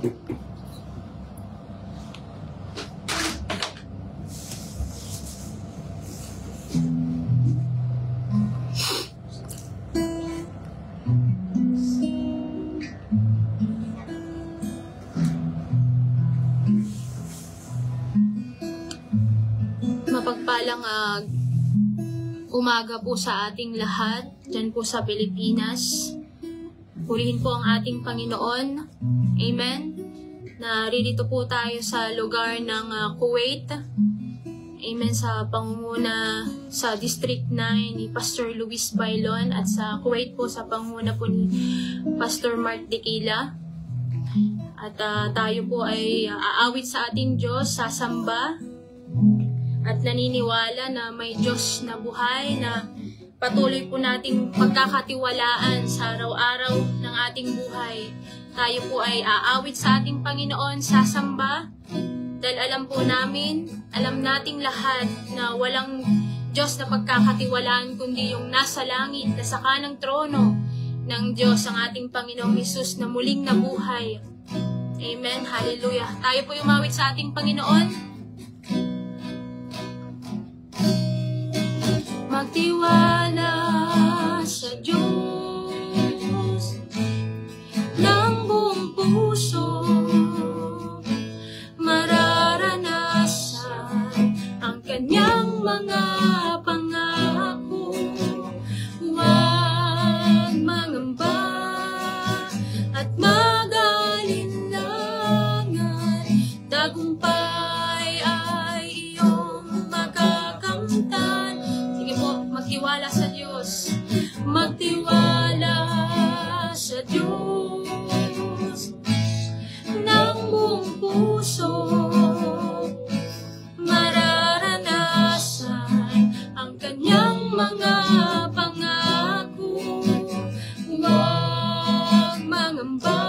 Mapagpalang umaga po sa ating lahat, dyan po sa Pilipinas. Purihin po ang ating Panginoon. Amen. Naririto po tayo sa lugar ng Kuwait. Amen. Sa pangunguna sa District 9 ni Pastor Luis Bailon at sa Kuwait po sa pangunguna po ni Pastor Mark Dequila. At tayo po ay aawit sa ating Diyos, sasamba at naniniwala na may Diyos na buhay na patuloy po nating pagkakatiwalaan sa araw-araw ng ating buhay. Tayo po ay aawit sa ating Panginoon, sasamba, dahil alam nating lahat na walang Diyos na pagkakatiwalaan kundi yung nasa langit, nasa kanang trono ng Diyos, ang ating Panginoong Hesus na muling nabuhay. Amen. Hallelujah. Tayo po umawit sa ating Panginoon. Magtiwala sa Diyos ng buong puso, mararanasan ang kanyang mga pangako. Huwag mangamba at mag-alinlangan, tagumpay ay iyong makakamtan. Magtiwala sa Diyos. Magtiwala sa Diyos ng buong puso, mararanasan ang kanyang mga pangako. Huwag mangamba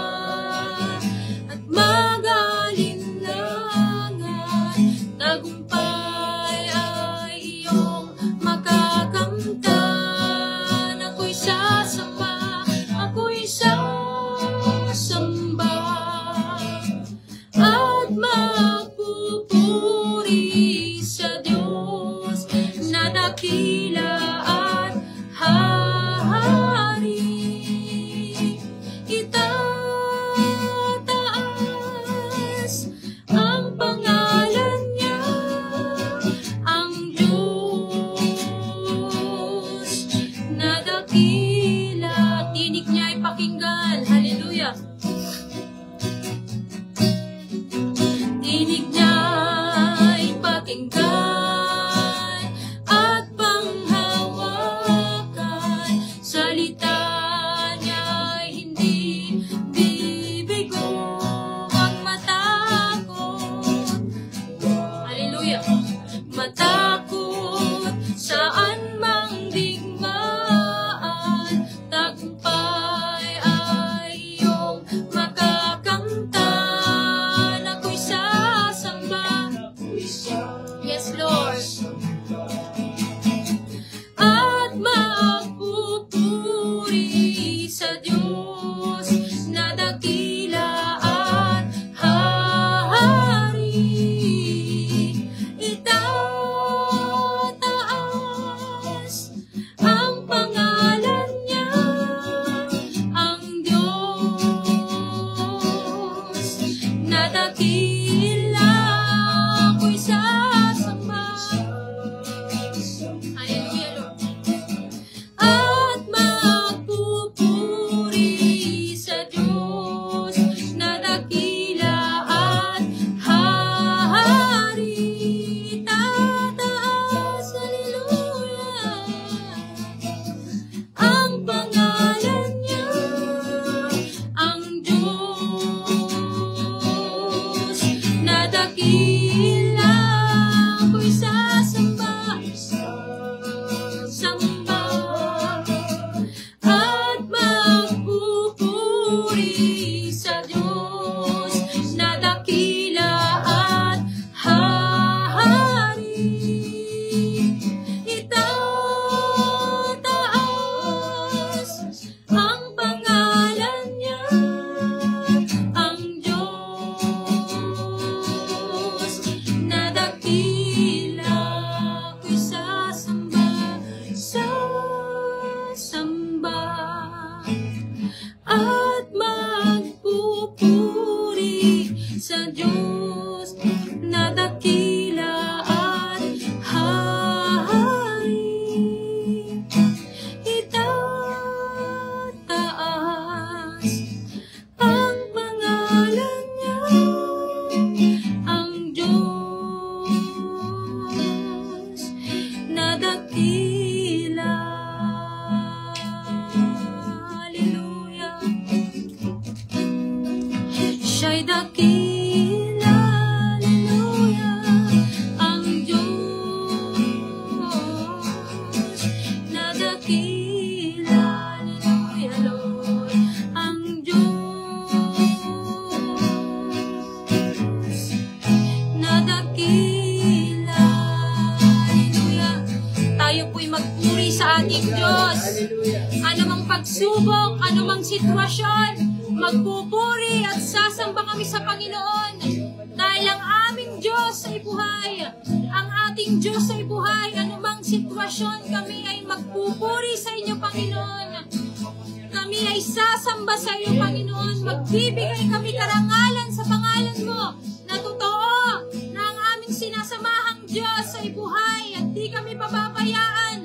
at mag-alinlangan, tagumpay ay iyong makakamtan. Ako'y sasamba, ako'y sasamba at magpupuri sa Diyos na dakila at hari. Itataas ang pangalan niya, ang Diyos na dakila. Tinig niya ay pakinggan. Hallelujah. Tinig niya ay pakinggan at panghawakan. Salita niya ay hindi bibigo. Huwag matakot. Hallelujah. Matakot saan mang digmaan. dakila, hallelujah Lord, ang Diyos na dakila, hallelujah. Tayo po'y magpuri sa ating Diyos. Anumang pagsubok, anumang sitwasyon, magpupuri at sasamba kami sa Panginoon. Dahil ang aming Diyos ay buhay. Ang ating Diyos ay buhay. Anumang sitwasyon, kami ay magpupuri sa inyo, Panginoon. Kami ay sasamba sa iyo, Panginoon. Magbibigay kami karangalan sa pangalan mo, na totoo na ang aming sinasamahang Diyos ay buhay at di kami pababayaan.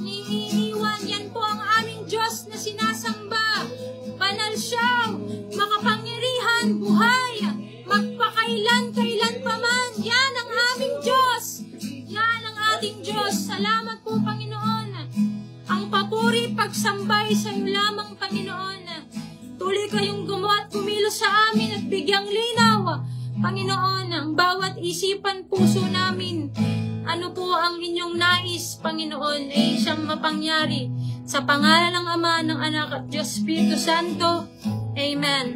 Iniiwan, yan po ang aming Diyos na sinasamba. Banal siya, makapangyarihan, buhay, magpakailan-kailan pa man. Yan ang aming Diyos. Yan ang ating Diyos. Salamat po, Panginoon. Ang papuri, pagsambay sa iyo lamang, Panginoon. Tuloy kayong gumawa at kumilos sa amin at bigyang linaw, Panginoon, ang bawat isipan, puso namin. Ano po ang inyong nais, Panginoon, ay siyang mapangyari. Sa pangalan ng Ama, ng Anak at Diyos Espiritu Santo. Amen.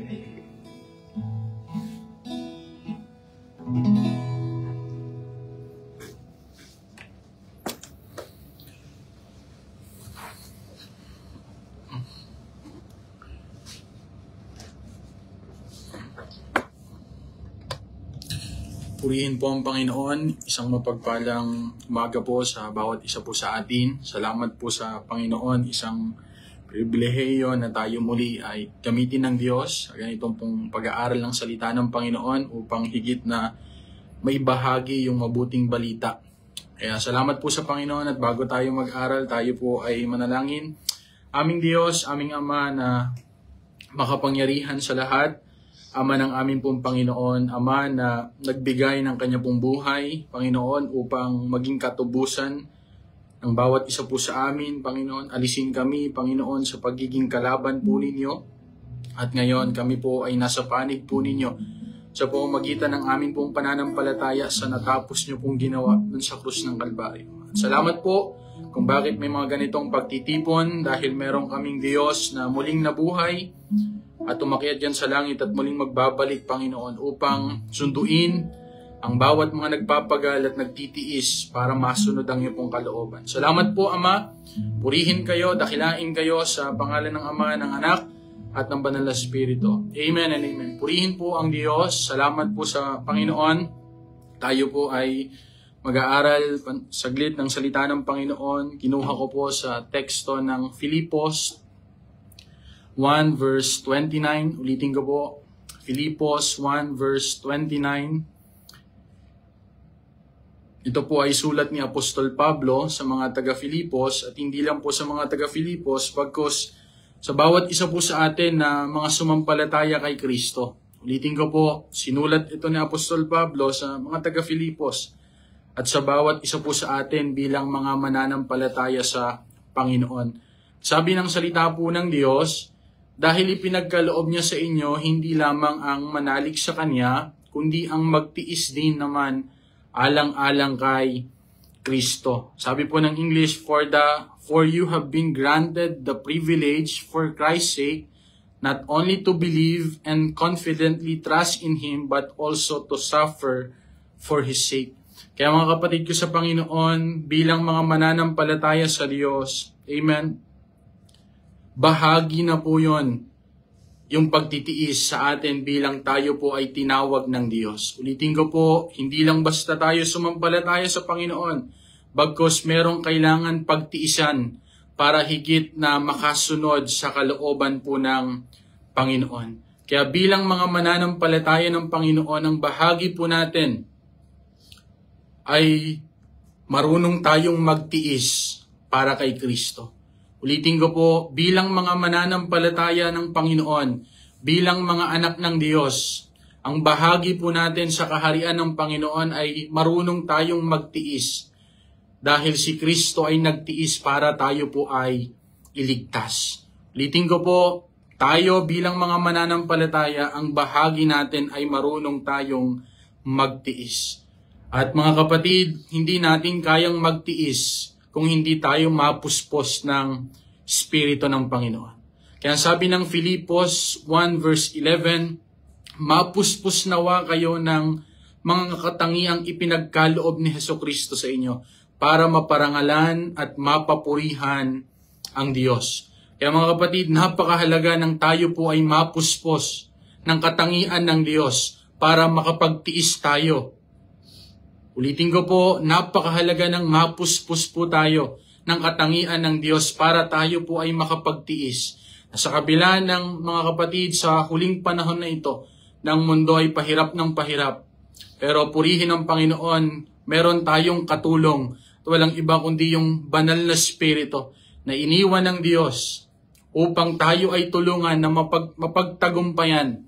Purihin po ang Panginoon, isang mapagpalang umaga po sa bawat isa po sa atin. Salamat po sa Panginoon, isang pribilehiyo na tayo muli ay gamitin ng Diyos sa ganitong pong pag-aaral ng salita ng Panginoon upang higit na may bahagi yung mabuting balita. Kaya salamat po sa Panginoon at bago tayo mag-aral, tayo po ay manalangin. Aming Diyos, aming Ama na makapangyarihan sa lahat, Ama ng aming pong Panginoon, Ama na nagbigay ng Kanya pong buhay, Panginoon, upang maging katubusan ng bawat isa po sa amin, Panginoon. Alisin kami, Panginoon, sa pagiging kalaban po ninyo. At ngayon, kami po ay nasa panig po ninyo sa pamamagitan ng aming pong pananampalataya sa natapos nyo pong ginawa dun sa krus ng Kalbaryo. At salamat po kung bakit may mga ganitong pagtitipon dahil meron kaming Diyos na muling nabuhay at umakyat dyan sa langit at muling magbabalik, Panginoon, upang sunduin ang bawat mga nagpapagal at nagtitiis para masunod ang iyong pong kalooban. Salamat po, Ama. Purihin kayo, dakilain kayo sa pangalan ng Ama, ng Anak, at ng Banal na Espiritu. Amen and amen. Purihin po ang Diyos. Salamat po sa Panginoon. Tayo po ay mag-aaral saglit ng salita ng Panginoon. Kinuha ko po sa teksto ng Filipos 1 verse 29. Ulitin ko po. Filipos 1 verse 29. Ito po ay sulat ni Apostol Pablo sa mga taga-Filipos at hindi lang po sa mga taga-Filipos pagkos sa bawat isa po sa atin na mga sumampalataya kay Kristo. Ulitin ko po, sinulat ito ni Apostol Pablo sa mga taga-Filipos at sa bawat isa po sa atin bilang mga mananampalataya sa Panginoon. Sabi ng salita po ng Diyos, dahil ipinagkaloob niya sa inyo hindi lamang ang manalig sa Kanya, kundi ang magtiis din naman alang-alang kay Kristo. Sabi po ng English, for you have been granted the privilege for Christ's sake, not only to believe and confidently trust in Him, but also to suffer for His sake. Kaya mga kapatid ko sa Panginoon, bilang mga mananampalataya sa Diyos, amen, bahagi na po yon yung pagtitiis sa atin bilang tayo po ay tinawag ng Diyos. Ulitin ko po, hindi lang basta tayo sumampalataya sa Panginoon, bagkos merong kailangan pagtiisan para higit na makasunod sa kalooban po ng Panginoon. Kaya bilang mga mananampalataya ng Panginoon, ang bahagi po natin ay marunong tayong magtiis para kay Kristo. Ulitin ko po, bilang mga mananampalataya ng Panginoon, bilang mga anak ng Diyos, ang bahagi po natin sa kaharian ng Panginoon ay marunong tayong magtiis. Dahil si Kristo ay nagtiis para tayo po ay iligtas. Ulitin ko po, tayo bilang mga mananampalataya, ang bahagi natin ay marunong tayong magtiis. At mga kapatid, hindi natin kayang magtiis kung hindi tayo mapuspos ng Espiritu ng Panginoon. Kaya sabi ng Filipos 1 verse 11, mapuspos nawa kayo ng mga katangiang ipinagkaloob ni Hesukristo sa inyo para maparangalan at mapapurihan ang Diyos. Kaya mga kapatid, napakahalaga ng tayo po ay mapuspos ng katangian ng Diyos para makapagtiis tayo. Ulitin ko po, napakahalaga ng mapuspos po tayo ng katangian ng Diyos para tayo po ay makapagtiis. Sa kabila ng mga kapatid, sa huling panahon na ito, ng mundo ay pahirap ng pahirap. Pero purihin ng Panginoon, meron tayong katulong. Walang iba kundi yung banal na Espiritu na iniwan ng Diyos upang tayo ay tulungan na mapagtagumpayan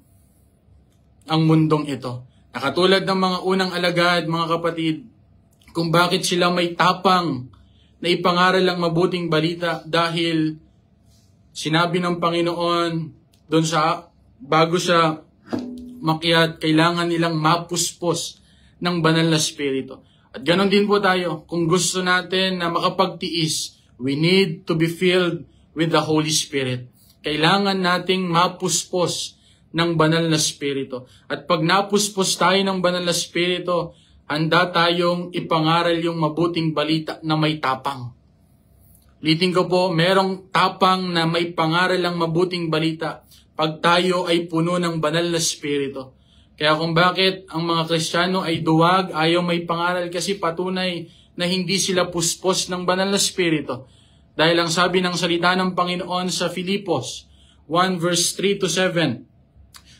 ang mundong ito. Nakatulad ng mga unang alagad, mga kapatid, kung bakit sila may tapang na ipangaral ang mabuting balita dahil sinabi ng Panginoon doon sa bago siya makyat, kailangan nilang mapuspos ng banal na Espiritu. At ganon din po tayo, kung gusto natin na makapagtiis, we need to be filled with the Holy Spirit. Kailangan nating mapuspos ng banal na Espiritu. At pag napuspos tayo ng banal na Espiritu, handa tayong ipangaral yung mabuting balita na may tapang. Ulitin ko po, merong tapang na may pangaral ang mabuting balita pag tayo ay puno ng banal na Espiritu. Kaya kung bakit ang mga Kristiyano ay duwag, ayaw may pangaral kasi patunay na hindi sila puspos ng banal na Espiritu. Dahil ang sabi ng salita ng Panginoon sa Filipos 1 verse 3 to 7,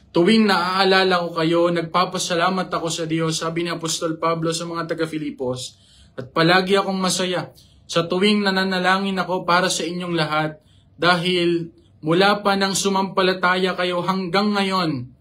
tuwing naaalala ko kayo, nagpapasalamat ako sa Diyos, sabi ni Apostol Pablo sa mga taga-Filipos, at palagi akong masaya sa tuwing nananalangin ako para sa inyong lahat dahil mula pa nang sumampalataya kayo hanggang ngayon.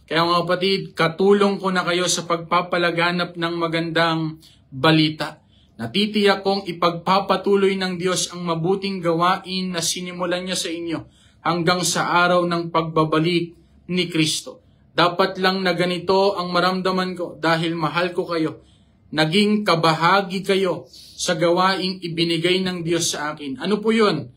Kaya mga kapatid, katulong ko na kayo sa pagpapalaganap ng magandang balita. Natitiyak kong ipagpapatuloy ng Diyos ang mabuting gawain na sinimulan niya sa inyo hanggang sa araw ng pagbabalik ni Kristo. Dapat lang na ganito ang maramdaman ko dahil mahal ko kayo. Naging kabahagi kayo sa gawaing ibinigay ng Diyos sa akin. Ano po yun?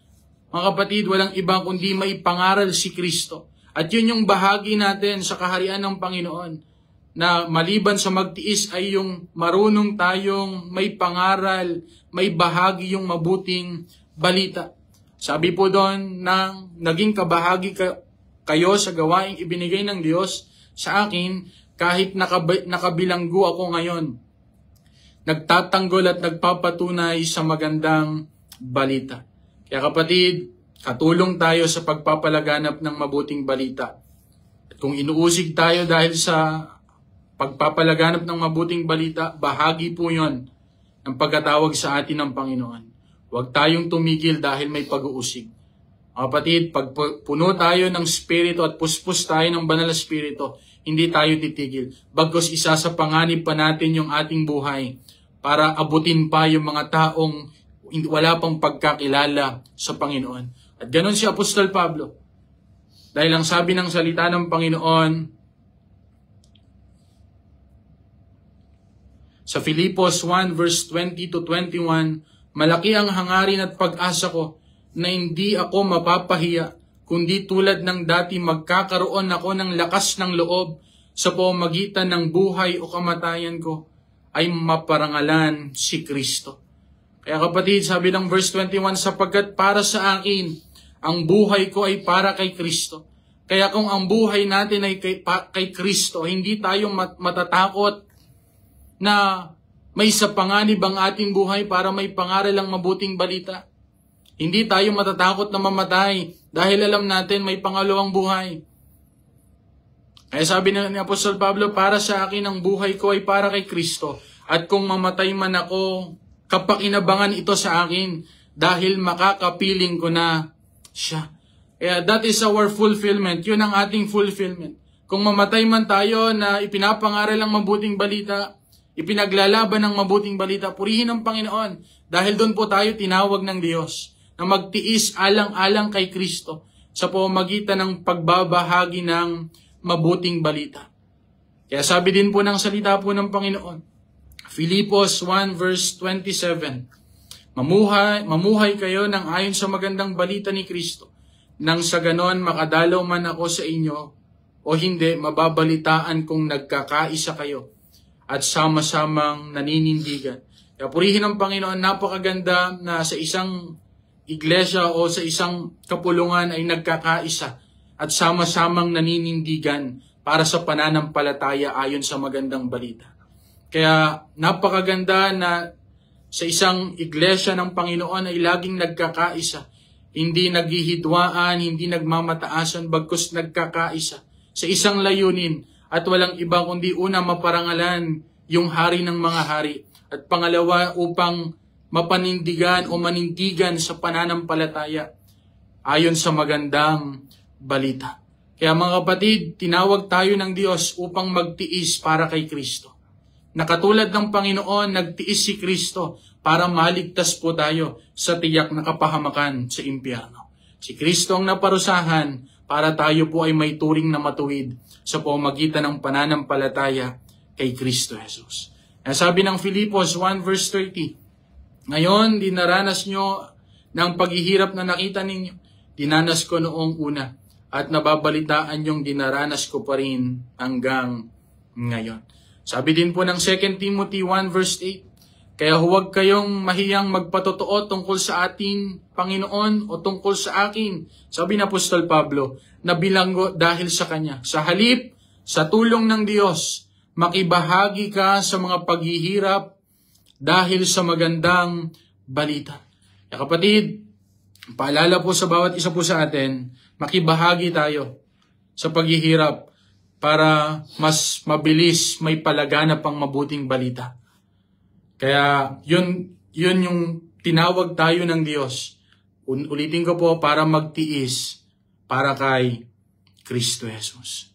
Mga kapatid, walang iba kundi may pangaral si Kristo. At yun yung bahagi natin sa kaharian ng Panginoon. Na maliban sa magtiis ay yung marunong tayong may pangaral, may bahagi yung mabuting balita. Sabi po doon na naging kabahagi kayo sa gawaing ibinigay ng Diyos sa akin kahit nakabilanggo ako ngayon. Nagtatanggol at nagpapatunay sa magandang balita. Kaya kapatid, katulong tayo sa pagpapalaganap ng mabuting balita. At kung inuusig tayo dahil sa pagpapalaganap ng mabuting balita, bahagi po yon ng pagkatawag sa atin ng Panginoon. Huwag tayong tumigil dahil may pag-uusig. Kapatid, pag puno tayo ng Espiritu at puspos tayo ng banal na Espiritu, hindi tayo titigil. Bagkus isa sa panganib pa natin yung ating buhay para abutin pa yung mga taong wala pang pagkakilala sa Panginoon. At ganon si Apostol Pablo. Dahil ang sabi ng salita ng Panginoon sa Filipos 1 verse 20 to 21, malaki ang hangarin at pag-asa ko na hindi ako mapapahiya, kundi tulad ng dati magkakaroon ako ng lakas ng loob sa pamamagitan ng buhay o kamatayan ko ay maparangalan si Kristo. Kaya kapatid, sabi ng verse 21, sapagkat para sa akin, ang buhay ko ay para kay Kristo. Kaya kung ang buhay natin ay kay Kristo, hindi tayo matatakot na may sa panganib ang ating buhay para may pangaral ang mabuting balita. Hindi tayo matatakot na mamatay dahil alam natin may pangalawang buhay. Kaya sabi ni Apostol Pablo, para sa akin ang buhay ko ay para kay Kristo. At kung mamatay man ako, kapakinabangan ito sa akin dahil makakapiling ko na siya. Kaya that is our fulfillment. Yun ang ating fulfillment. Kung mamatay man tayo na ipinapangaral ang mabuting balita, ipinaglalaban ng mabuting balita, purihin ang Panginoon. Dahil doon po tayo tinawag ng Diyos na magtiis alang-alang kay Kristo sa pamamagitan ng pagbabahagi ng mabuting balita. Kaya sabi din po ng salita po ng Panginoon, Filipos 1 verse 27, Mamuhay kayo ng ayon sa magandang balita ni Kristo. Nang sa ganon makadalaw man ako sa inyo o hindi, mababalitaan kung nagkakaisa kayo at sama-samang naninindigan. Kaya purihin ang Panginoon, napakaganda na sa isang iglesia o sa isang kapulungan ay nagkakaisa at sama-samang naninindigan para sa pananampalataya ayon sa magandang balita. Kaya napakaganda na sa isang iglesia ng Panginoon ay laging nagkakaisa. Hindi naghihidwaan, hindi nagmamataasan, bagkus nagkakaisa sa isang layunin at walang iba kundi una maparangalan yung hari ng mga hari at pangalawa upang mapanindigan o manindigan sa pananampalataya ayon sa magandang balita. Kaya mga kapatid, tinawag tayo ng Diyos upang magtiis para kay Kristo. Nakatulad ng Panginoon, nagtiis si Kristo para maligtas po tayo sa tiyak na kapahamakan sa impyerno. Si Kristo ang naparusahan para tayo po ay may turing na matuwid sa pamamagitan ng pananampalataya kay Kristo Jesus. Sabi ng Filipos 1 verse 30, ngayon, dinaranas nyo ng paghihirap na nakita ninyo. Dinanas ko noong una at nababalitaan yung dinaranas ko pa rin hanggang ngayon. Sabi din po ng 2 Timothy 1 verse 8, kaya huwag kayong mahiyang magpatotoo tungkol sa ating Panginoon o tungkol sa akin. Sabi ni Apostol Pablo, na bilanggo dahil sa Kanya. Sa halip, sa tulong ng Diyos, makibahagi ka sa mga paghihirap dahil sa magandang balita. Kaya kapatid, paalala po sa bawat isa po sa atin, makibahagi tayo sa paghihirap para mas mabilis may palaganap pang mabuting balita. Kaya yun yung tinawag tayo ng Diyos. Ulitin ko po, para magtiis para kay Kristo Jesus.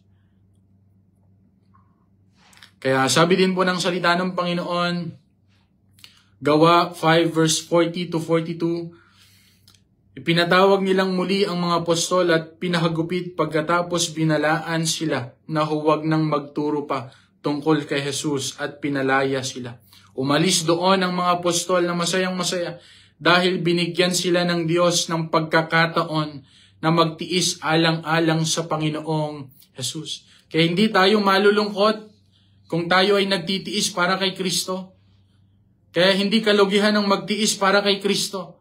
Kaya sabi din po ng salita ng Panginoon, Gawa 5 verse 40 to 42, ipinatawag nilang muli ang mga apostol at pinahagupit pagkatapos binalaan sila na huwag nang magturo pa tungkol kay Jesus at pinalaya sila. Umalis doon ang mga apostol na masayang-masaya dahil binigyan sila ng Diyos ng pagkakataon na magtiis alang-alang sa Panginoong Jesus. Kaya hindi tayo malulungkot kung tayo ay nagtitiis para kay Kristo. Kaya hindi kalugihan ng magtiis para kay Kristo.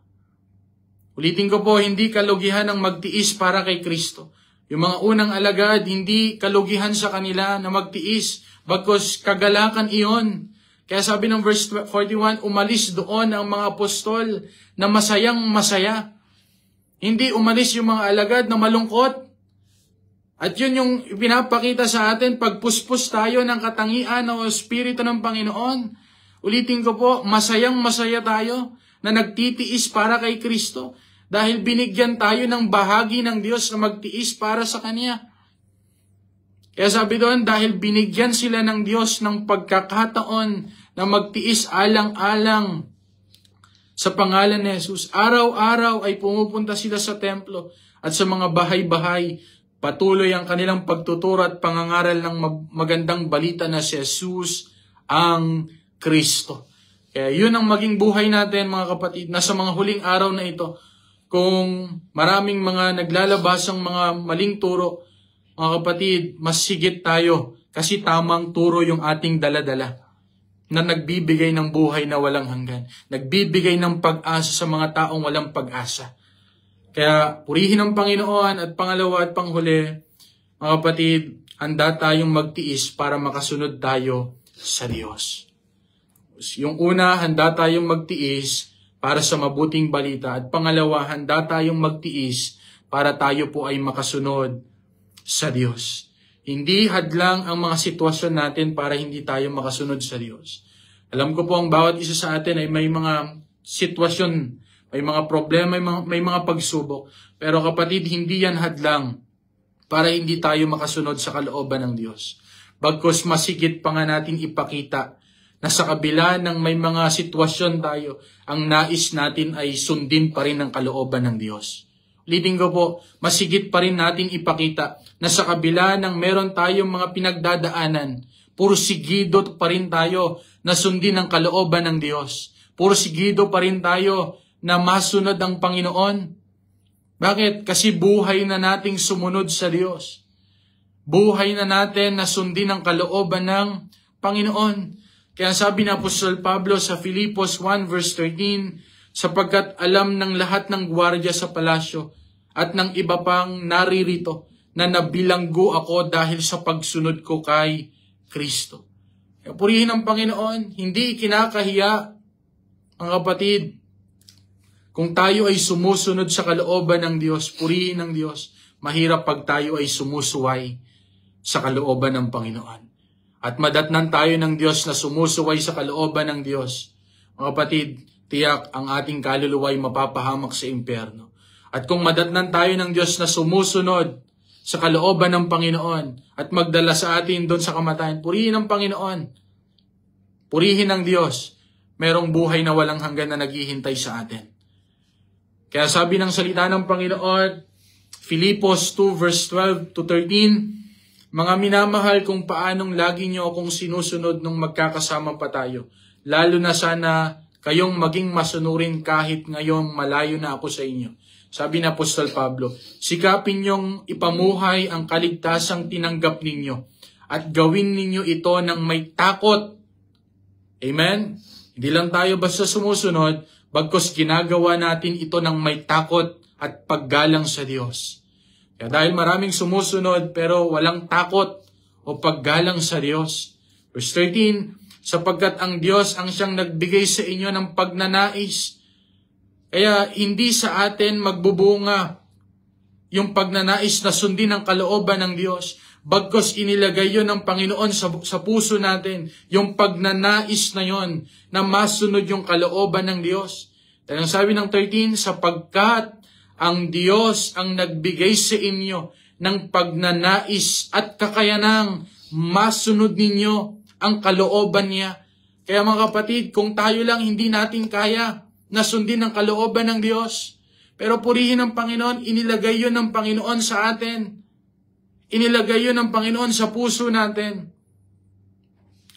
Ulitin ko po, hindi kalugihan ng magtiis para kay Kristo. Yung mga unang alagad, hindi kalugihan sa kanila na magtiis, bagkus kagalakan iyon. Kaya sabi ng verse 41, umalis doon ang mga apostol na masayang masaya. Hindi umalis yung mga alagad na malungkot. At yun yung pinapakita sa atin, pagpuspos tayo ng katangian o Espiritu ng Panginoon. Ulitin ko po, masayang masaya tayo na nagtitiis para kay Kristo. Dahil binigyan tayo ng bahagi ng Diyos na magtiis para sa Kanya. Kaya sabi doon, dahil binigyan sila ng Diyos ng pagkakataon na magtiis alang-alang sa pangalan ni Jesus. Araw-araw ay pumupunta sila sa templo at sa mga bahay-bahay. Patuloy ang kanilang pagtuturo at pangangaral ng magandang balita na si Jesus ang Kristo. Kaya yun ang maging buhay natin mga kapatid, na sa mga huling araw na ito, kung maraming mga naglalabas ang mga maling turo, mga kapatid, mas sigit tayo kasi tamang turo yung ating daladala na nagbibigay ng buhay na walang hanggan. Nagbibigay ng pag-asa sa mga taong walang pag-asa. Kaya purihin ang Panginoon at pangalawa at panghuli, mga kapatid, handa tayong magtiis para makasunod tayo sa Diyos. Yung una, handa tayong magtiis para sa mabuting balita. At pangalawa, handa tayong magtiis para tayo po ay makasunod sa Diyos. Hindi hadlang ang mga sitwasyon natin para hindi tayo makasunod sa Diyos. Alam ko po ang bawat isa sa atin ay may mga sitwasyon, may mga problema, may mga pagsubok. Pero kapatid, hindi yan hadlang para hindi tayo makasunod sa kalooban ng Diyos. Bagkus masigit pa nga natin ipakita na sa kabila ng may mga sitwasyon tayo, ang nais natin ay sundin pa rin ang kalooban ng Diyos. Ulitin ko po, masigit pa rin natin ipakita na sa kabila ng meron tayong mga pinagdadaanan, pursigido pa rin tayo na sundin ang kalooban ng Diyos. Porsigido pa rin tayo na masunod ang Panginoon. Bakit? Kasi buhay na nating sumunod sa Diyos. Buhay na natin na sundin ang kalooban ng Panginoon. Kaya sabi ni Apostol Pablo sa Filipos 1 verse 13, sapagkat alam ng lahat ng gwardiya sa palasyo at ng iba pang naririto na nabilanggo ako dahil sa pagsunod ko kay Kristo. Kaya purihin ang Panginoon, hindi kinakahiya, mga kapatid. Kung tayo ay sumusunod sa kalooban ng Diyos, purihin ng Diyos, mahirap pag tayo ay sumusuway sa kalooban ng Panginoon. At madatnan tayo ng Diyos na sumusuway sa kalooban ng Diyos. Mga kapatid, tiyak ang ating kaluluwa ay mapapahamak sa impyerno. At kung madatnan tayo ng Diyos na sumusunod sa kalooban ng Panginoon at magdala sa atin doon sa kamatayan, purihin ang Panginoon. Purihin ang Diyos. Merong buhay na walang hanggan na naghihintay sa atin. Kaya sabi ng salita ng Panginoon, Filipos 2 verse 12 to 13, mga minamahal, kung paanong lagi niyo akong sinusunod nung magkakasama pa tayo, lalo na sana kayong maging masunurin kahit ngayong malayo na ako sa inyo. Sabi ni Apostol Pablo, sikapin niyong ipamuhay ang kaligtasang tinanggap ninyo at gawin ninyo ito ng may takot. Amen? Hindi lang tayo basta sumusunod, bagkus ginagawa natin ito ng may takot at paggalang sa Diyos. Kaya dahil maraming sumusunod pero walang takot o paggalang sa Diyos. Verse 13, sapagkat ang Diyos ang siyang nagbigay sa inyo ng pagnanais. Kaya hindi sa atin magbubunga yung pagnanais na sundin ang kalooban ng Diyos. Bagkus inilagay yun ng Panginoon sa puso natin, yung pagnanais na yon na masunod yung kalooban ng Diyos. Dahil sabi ng 13, sapagkat ang Diyos ang nagbigay sa inyo ng pagnanais at kakayanang masunod ninyo ang kalooban niya. Kaya mga kapatid, kung tayo lang hindi natin kaya na sundin ang kalooban ng Diyos, pero purihin ng Panginoon, inilagay yun ng Panginoon sa atin. Inilagay yun ng Panginoon sa puso natin.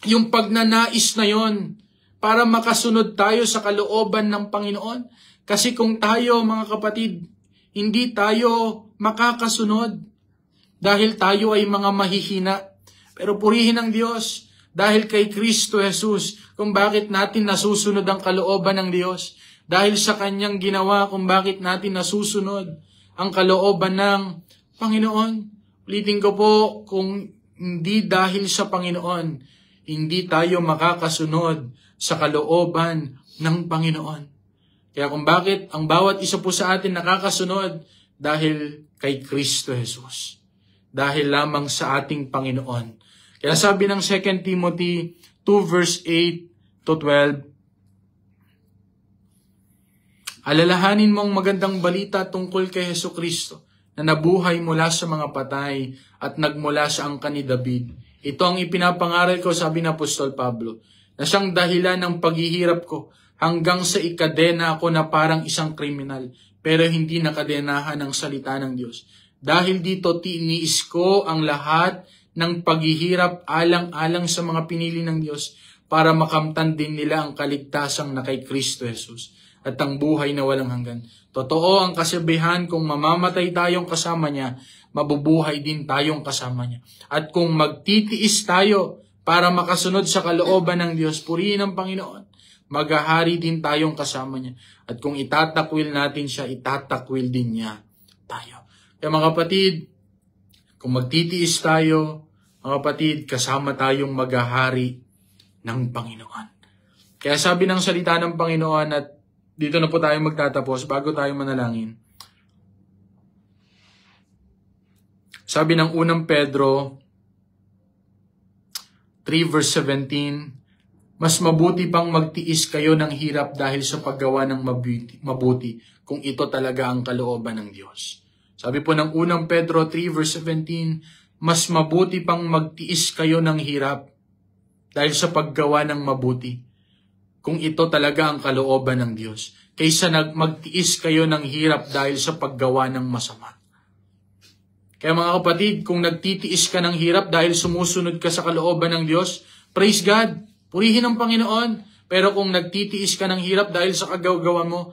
Yung pagnanais na yon para makasunod tayo sa kalooban ng Panginoon. Kasi kung tayo, mga kapatid, hindi tayo makakasunod dahil tayo ay mga mahihina. Pero purihin ng Diyos dahil kay Kristo Jesus kung bakit natin nasusunod ang kalooban ng Diyos. Dahil sa Kanyang ginawa kung bakit natin nasusunod ang kalooban ng Panginoon. Ulitin ko po, kung hindi dahil sa Panginoon, hindi tayo makakasunod sa kalooban ng Panginoon. Kaya kung bakit ang bawat isa po sa atin nakakasunod, dahil kay Kristo Jesus. Dahil lamang sa ating Panginoon. Kaya sabi ng 2 Timothy 2 verse 8 to 12, alalahanin mo ang magandang balita tungkol kay Jesucristo na nabuhay mula sa mga patay at nagmula sa angkan ni David. Ito ang ipinapangaral ko, sabi ng Apostol Pablo, na siyang dahilan ng paghihirap ko hanggang sa ikadena ako na parang isang kriminal, pero hindi nakadenahan ng salita ng Diyos. Dahil dito tiniis ko ang lahat ng paghihirap alang-alang sa mga pinili ng Diyos para makamtan din nila ang kaligtasang na kay Kristo Jesus at ang buhay na walang hanggan. Totoo ang kasabihan, kung mamamatay tayong kasama niya, mabubuhay din tayong kasama niya. At kung magtitiis tayo para makasunod sa kalooban ng Diyos, purihin ang Panginoon, maghahari din tayong kasama niya. At kung itatakwil natin siya, itatakwil din niya tayo. Kaya mga kapatid, kung magtitiis tayo, mga kapatid, kasama tayong maghahari ng Panginoon. Kaya sabi ng salita ng Panginoon, at dito na po tayo magtatapos bago tayo manalangin. Sabi ng unang Pedro 3 verse 17, mas mabuti pang magtiis kayo ng hirap dahil sa paggawa ng mabuti kung ito talaga ang kalooban ng Diyos. Sabi po ng unang Pedro 3 verse 17, mas mabuti pang magtiis kayo ng hirap dahil sa paggawa ng mabuti kung ito talaga ang kalooban ng Diyos, kaysa magtiis kayo ng hirap dahil sa paggawa ng masama. Kaya mga kapatid, kung nagtitiis ka ng hirap dahil sumusunod ka sa kalooban ng Diyos, praise God, purihin ang Panginoon, Pero kung nagtitiis ka ng hirap dahil sa kagagawa mo,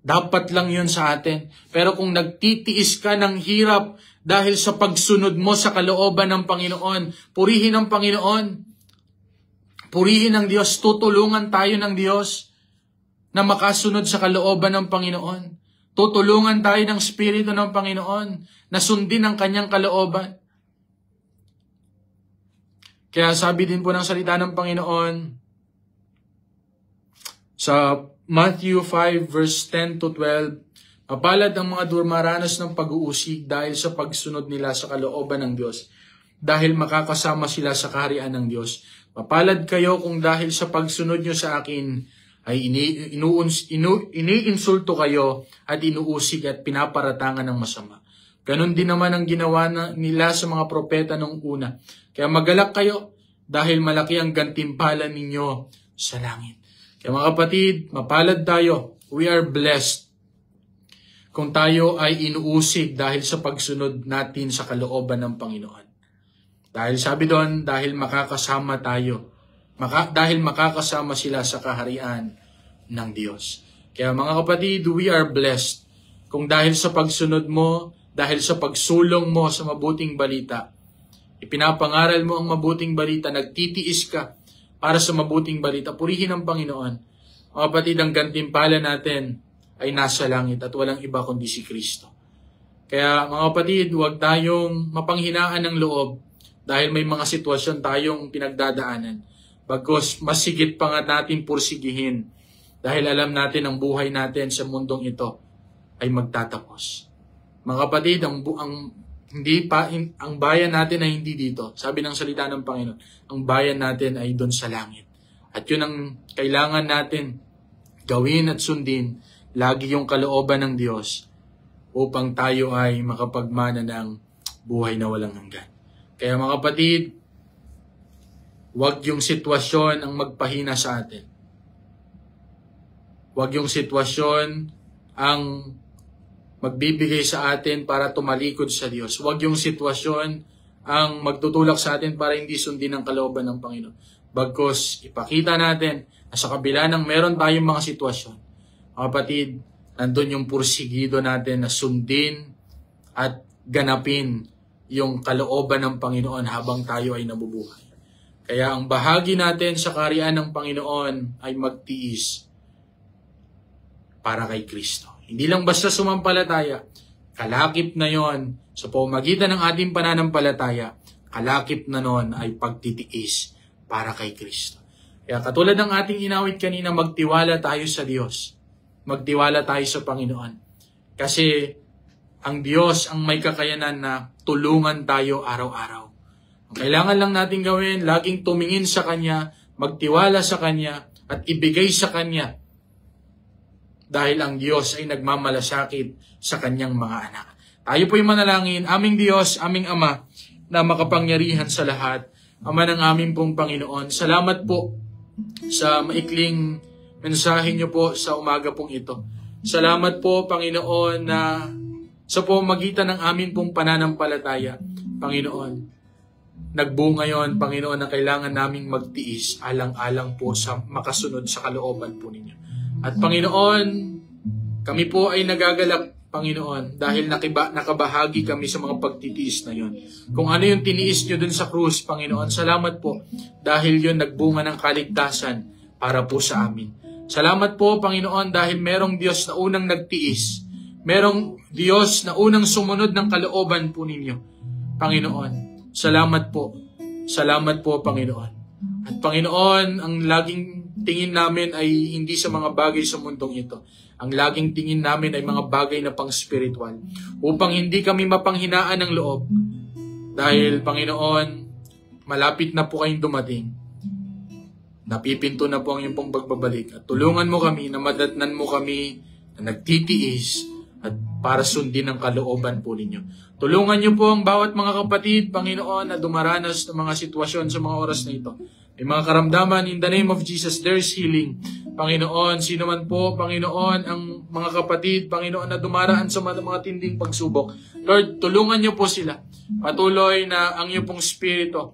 dapat lang yun sa atin. Pero kung nagtitiis ka ng hirap dahil sa pagsunod mo sa kalooban ng Panginoon, purihin ang Panginoon. Purihin ang Diyos. Tutulungan tayo ng Diyos na makasunod sa kalooban ng Panginoon. Tutulungan tayo ng Espiritu ng Panginoon na sundin ang kanyang kalooban. Kaya sabi din po ng salita ng Panginoon sa Matthew 5 verse 10 to 12, mapalad ang mga dumaranas ng pag-uusig dahil sa pagsunod nila sa kalooban ng Diyos, dahil makakasama sila sa kaharian ng Diyos. Mapalad kayo kung dahil sa pagsunod nyo sa akin ay iniinsulto kayo at inuusig at pinaparatangan ng masama. Ganon din naman ang ginawa nila sa mga propeta noong una. Kaya magalak kayo dahil malaki ang gantimpala ninyo sa langit. Kaya mga kapatid, mapalad tayo. We are blessed kung tayo ay inuusig dahil sa pagsunod natin sa kalooban ng Panginoon. Dahil sabi doon, dahil makakasama tayo. Dahil makakasama sila sa kaharian ng Diyos. Kaya mga kapatid, we are blessed kung dahil sa pagsunod mo, dahil sa pagsulong mo sa mabuting balita, ipinapangaral mo ang mabuting balita, nagtitiis ka para sa mabuting balita, purihin ang Panginoon. Mga kapatid, ang gantimpala natin ay nasa langit at walang iba kundi si Kristo. Kaya mga kapatid, huwag tayong mapanghinaan ng loob dahil may mga sitwasyon tayong pinagdadaanan. Bagkus mas higit pa nga natin pursigihin dahil alam natin ang buhay natin sa mundong ito ay magtatapos. Mga kapatid, ang bayan natin ay hindi dito. Sabi ng salita ng Panginoon, ang bayan natin ay doon sa langit. At yun ang kailangan natin gawin at sundin, lagi yung kalooban ng Diyos upang tayo ay makapagmana ng buhay na walang hanggan. Kaya mga kapatid, huwag yung sitwasyon ang magpahina sa atin. Huwag yung sitwasyon ang magbibigay sa atin para tumalikod sa Diyos. Huwag yung sitwasyon ang magtutulak sa atin para hindi sundin ang kalooban ng Panginoon. Bagkus ipakita natin na sa kabila ng meron tayong mga sitwasyon, mga kapatid, nandun yung pursigido natin na sundin at ganapin yung kalooban ng Panginoon habang tayo ay nabubuhay. Kaya ang bahagi natin sa kaharian ng Panginoon ay magtiis para kay Kristo. Hindi lang basta sumampalataya, kalakip na yon sa pamamagitan ng ating pananampalataya, kalakip na nun ay pagtitiis para kay Kristo. Kaya katulad ng ating inawit kanina, magtiwala tayo sa Diyos. Magtiwala tayo sa Panginoon. Kasi ang Diyos ang may kakayanan na tulungan tayo araw-araw. Ang kailangan lang natin gawin, laging tumingin sa Kanya, magtiwala sa Kanya, at ibigay sa Kanya. Dahil ang Diyos ay nagmamalasakit sa Kanyang mga anak. Tayo po'y manalangin, aming Diyos, aming Ama, na makapangyarihan sa lahat, Ama ng aming pong Panginoon. Salamat po sa maikling mensahe niyo po sa umaga pong ito. Salamat po, Panginoon, na sa pamamagitan ng amin pong pananampalataya, Panginoon, nagbunga yon, Panginoon, na kailangan naming magtiis alang-alang po sa makasunod sa kalooban po ninyo. At Panginoon, kami po ay nagagalak, Panginoon, dahil nakabahagi kami sa mga pagtitiis na yon. Kung ano yung tiniis nyo dun sa krus, Panginoon, salamat po dahil yon nagbunga ng kaligtasan para po sa amin. Salamat po, Panginoon, dahil merong Diyos na unang nagtiis. Merong Diyos na unang sumunod ng kalooban po ninyo. Panginoon, salamat po. Salamat po, Panginoon. At Panginoon, ang laging tingin namin ay hindi sa mga bagay sa mundong ito. Ang laging tingin namin ay mga bagay na pang-spiritual. Upang hindi kami mapanghinaan ng loob. Dahil, Panginoon, malapit na po kayong dumating. Napipinto na po ang iyong pong pagbabalik. At tulungan mo kami, na madatnan mo kami na nagtitiis at para sundin ang kalooban po ninyo. Tulungan niyo po ang bawat mga kapatid, Panginoon, na dumaranas ng mga sitwasyon sa mga oras na ito. May mga karamdaman, in the name of Jesus, there is healing. Panginoon, sino man po, Panginoon, ang mga kapatid, Panginoon, na dumaraan sa mga tinding pagsubok. Lord, tulungan niyo po sila. Patuloy na ang iyong pong spirito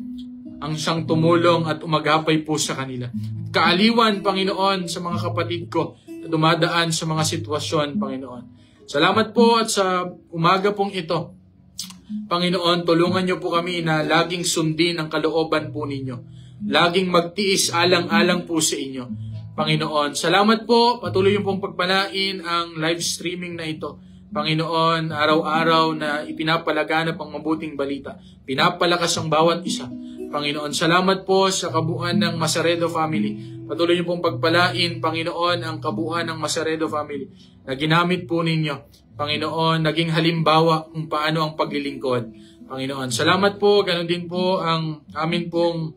ang siyang tumulong at umagapay po sa kanila. Kaaliwan, Panginoon, sa mga kapatid ko na dumadaan sa mga sitwasyon, Panginoon. Salamat po at sa umaga pong ito, Panginoon, tulungan niyo po kami na laging sundin ang kalooban po ninyo. Laging magtiis alang-alang po sa inyo. Panginoon, salamat po. Patuloy niyo pong pagpalain ang live streaming na ito. Panginoon, araw-araw na ipinapalaganap ang mabuting balita. Pinapalakas ang bawat isa. Panginoon, salamat po sa kabuuan ng Masaredo family. Patuloy niyo pong pagpalain, Panginoon, ang kabuuan ng Masaredo family na ginamit po ninyo. Panginoon, naging halimbawa kung paano ang paglilingkod. Panginoon, salamat po. Ganon din po ang amin pong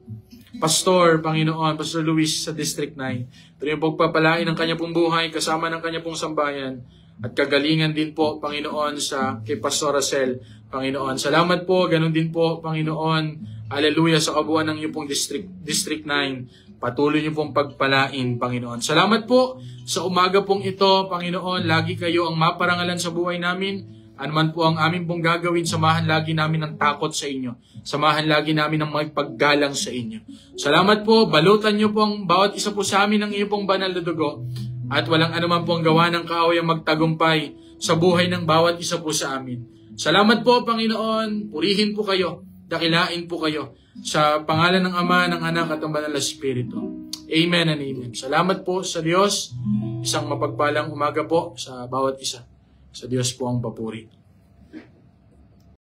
pastor, Panginoon, Pastor Luis sa District 9. Patuloy niyo pong pagpalain ang kanya pong buhay kasama ng kanya pong sambayan. At kagalingan din po, Panginoon, sa kay Pastor Racel. Panginoon, salamat po. Ganon din po, Panginoon. Hallelujah sa kabuuan ng iyong pong District 9. Patuloy niyo pong pagpalain, Panginoon. Salamat po sa umaga pong ito, Panginoon. Lagi kayo ang maparangalan sa buhay namin. Ano man po ang amin pong gagawin, samahan lagi namin ng takot sa inyo. Samahan lagi namin ng magpaggalang sa inyo. Salamat po. Balutan niyo po ang bawat isa po sa amin ng iyong pong banal na dugo. At walang anuman po ang gawa ng kaaway ang magtagumpay sa buhay ng bawat isa po sa amin. Salamat po, Panginoon. Purihin po kayo. Dakilain po kayo. Sa pangalan ng Ama, ng Anak at ng Banal na Espiritu. Amen and amen. Salamat po sa Diyos. Isang mapagpalang umaga po sa bawat isa. Sa Diyos po ang papuri.